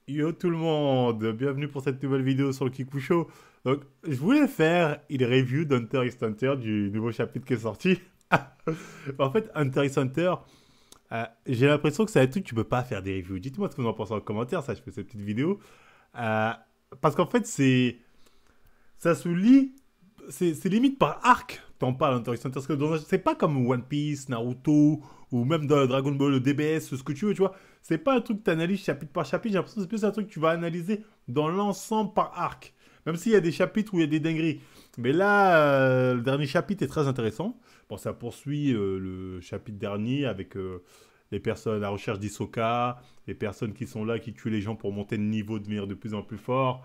Yo tout le monde, bienvenue pour cette nouvelle vidéo sur le Kikou Show. Donc, je voulais faire une review d'Hunter x Hunter du nouveau chapitre qui est sorti. En fait, Hunter x Hunter, j'ai l'impression que c'est un truc que tu peux pas faire des reviews. Dites-moi ce que vous en pensez en commentaire, ça je fais cette petite vidéo. Euh, Parce qu'en fait, ça se lit, c'est limite par arc. T'en parles Hunter x Hunter, parce que c'est pas comme One Piece, Naruto, ou même dans Dragon Ball DBS, ce que tu veux, tu vois. C'est pas un truc que tu analyses chapitre par chapitre, j'ai l'impression que c'est plus un truc que tu vas analyser dans l'ensemble par arc. Même s'il y a des chapitres où il y a des dingueries. Mais là, le dernier chapitre est très intéressant. Bon, ça poursuit le chapitre dernier avec les personnes à la recherche d'Hisoka, les personnes qui sont là, qui tuent les gens pour monter de niveau, devenir de plus en plus fort.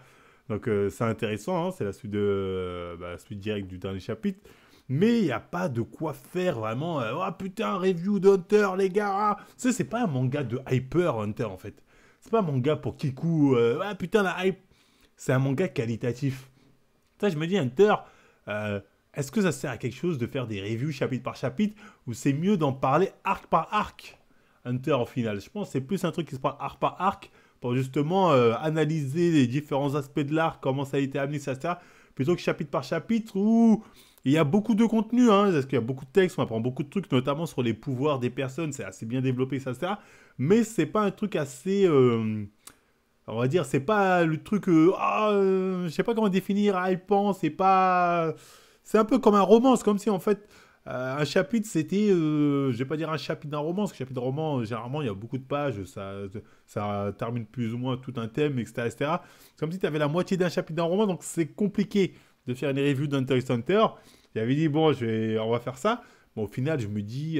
Donc c'est intéressant, hein, c'est la suite, la suite directe du dernier chapitre. Mais il n'y a pas de quoi faire vraiment. Oh putain, review d'Hunter, les gars. Tu sais, c'est pas un manga de hyper Hunter en fait. C'est pas un manga pour Kiku. Ah putain, la hype. C'est un manga qualitatif. Ça, je me dis, Hunter, euh, est-ce que ça sert à quelque chose de faire des reviews chapitre par chapitre ou c'est mieux d'en parler arc par arc? Hunter, au final, je pense que c'est plus un truc qui se parle arc par arc pour justement analyser les différents aspects de l'arc, comment ça a été amené, etc. Plutôt que chapitre par chapitre où il y a beaucoup de contenu, hein, parce qu'il y a beaucoup de textes, on apprend beaucoup de trucs, notamment sur les pouvoirs des personnes, c'est assez bien développé, etc. Mais c'est pas un truc assez, on va dire, c'est pas le truc, je sais pas comment définir, hypant, c'est pas, c'est un peu comme un roman, c'est comme si en fait, un chapitre c'était, je vais pas dire un chapitre d'un roman, parce que chapitre d'un roman, généralement il y a beaucoup de pages, ça termine plus ou moins tout un thème, etc. etc. C'est comme si tu avais la moitié d'un chapitre d'un roman, donc c'est compliqué de faire une review d'Hunter x Hunter. J'avais dit, bon, on va faire ça. Bon, au final, je me dis,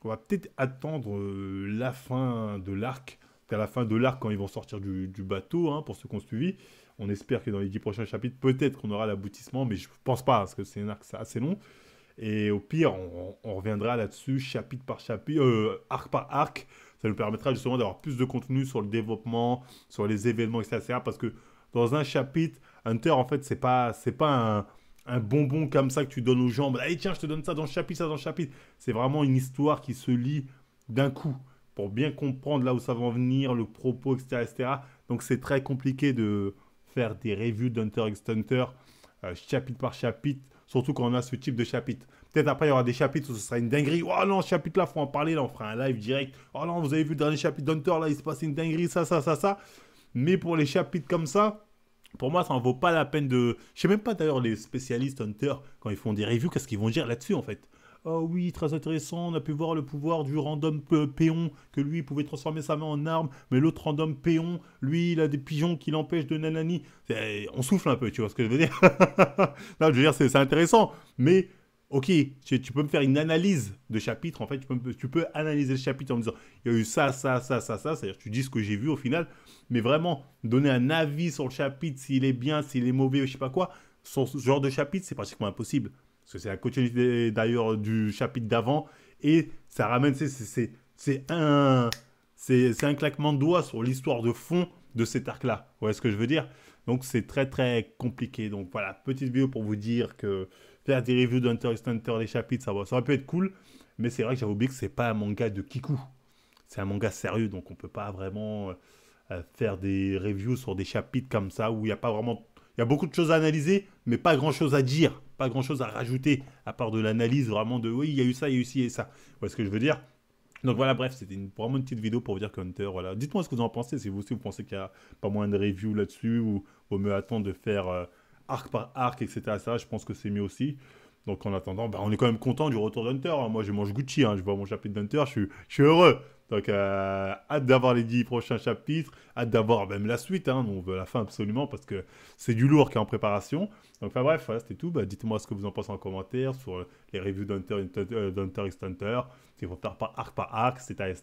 on va peut-être attendre la fin de l'arc. À la fin de l'arc, quand ils vont sortir du bateau, hein, pour ceux qui ont suivi. On espère que dans les 10 prochains chapitres, peut-être qu'on aura l'aboutissement, mais je pense pas, parce que c'est un arc assez long. Et au pire, on reviendra là-dessus, chapitre par chapitre, arc par arc. Ça nous permettra justement d'avoir plus de contenu sur le développement, sur les événements, etc. Parce que dans un chapitre, Hunter, en fait, c'est pas un bonbon comme ça que tu donnes aux gens. Bah, allez, tiens, je te donne ça dans le chapitre, ça dans le chapitre. C'est vraiment une histoire qui se lit d'un coup pour bien comprendre là où ça va en venir, le propos, etc. etc. Donc, c'est très compliqué de faire des reviews d'Hunter x Hunter chapitre par chapitre, surtout quand on a ce type de chapitre. Peut-être après, il y aura des chapitres où ce sera une dinguerie. Oh non, ce chapitre-là, faut en parler. Là, on fera un live direct. Oh non, vous avez vu le dernier chapitre d'Hunter, là, il se passe une dinguerie, ça, ça, ça, ça. Mais pour les chapitres comme ça, pour moi, ça en vaut pas la peine de. Je sais même pas d'ailleurs les spécialistes Hunter, quand ils font des reviews, qu'est-ce qu'ils vont dire là-dessus en fait. Oh oui, très intéressant, on a pu voir le pouvoir du random péon, que lui, il pouvait transformer sa main en arme, mais l'autre random péon, lui, il a des pigeons qui l'empêchent de nanani. On souffle un peu, tu vois ce que je veux dire. Non, je veux dire, c'est intéressant, mais ok, tu peux me faire une analyse de chapitre, en fait, tu peux analyser le chapitre en me disant, il y a eu ça, ça, ça, ça, ça, c'est-à-dire tu dis ce que j'ai vu au final, mais vraiment, donner un avis sur le chapitre, s'il est bien, s'il est mauvais, je sais pas quoi, sur ce genre de chapitre, c'est pratiquement impossible. Parce que c'est la continuité d'ailleurs du chapitre d'avant, et ça ramène, c'est un, c'est un claquement de doigts sur l'histoire de fond de cet arc-là. Vous voyez ce que je veux dire? Donc c'est très très compliqué. Donc voilà, petite vidéo pour vous dire que faire des reviews d'Hunter x Hunter, les chapitres, ça aurait pu être cool, mais c'est vrai que j'avais oublié que c'est pas un manga de Kiku. C'est un manga sérieux, donc on peut pas vraiment faire des reviews sur des chapitres comme ça où il n'y a pas vraiment. Il y a beaucoup de choses à analyser, mais pas grand chose à dire, pas grand chose à rajouter, à part de l'analyse vraiment de oui, il y a eu ça, il y a eu ci et ça. Vous voyez ce que je veux dire? Donc voilà, bref, c'était vraiment une petite vidéo pour vous dire que Hunter, voilà. Dites-moi ce que vous en pensez, si vous aussi vous pensez qu'il n'y a pas moyen de review là-dessus, ou vaut mieux attendre de faire arc par arc, etc. etc. Je pense que c'est mieux aussi. Donc en attendant, bah, on est quand même content du retour d'Hunter, hein. Moi, je mange Gucci, hein. Je vois mon chapitre d'Hunter, je suis heureux. Donc hâte d'avoir les 10 prochains chapitres, hâte d'avoir même la suite, hein. On veut la fin absolument parce que c'est du lourd qui est en préparation. Donc enfin bref, voilà, c'était tout. Bah, dites-moi ce que vous en pensez en commentaire sur les reviews d'Hunter x Hunter, s'il faut faire par arc, etc., etc.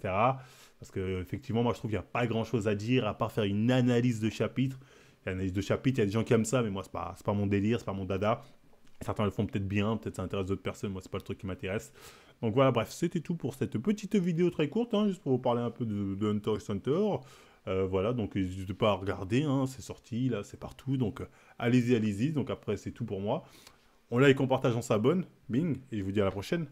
Parce que effectivement, moi je trouve qu'il n'y a pas grand-chose à dire à part faire une analyse de chapitre. L'analyse de chapitre, il y a des gens qui aiment ça, mais moi c'est pas mon délire, c'est pas mon dada. Certains le font peut-être bien, peut-être ça intéresse d'autres personnes, moi c'est pas le truc qui m'intéresse. Donc voilà, bref, c'était tout pour cette petite vidéo très courte, hein, juste pour vous parler un peu de Hunter x Hunter. Voilà, donc n'hésitez pas à regarder, hein, c'est sorti, là, c'est partout, donc allez-y, allez-y. Donc après, c'est tout pour moi. On like, on partage, on s'abonne, bing, et je vous dis à la prochaine.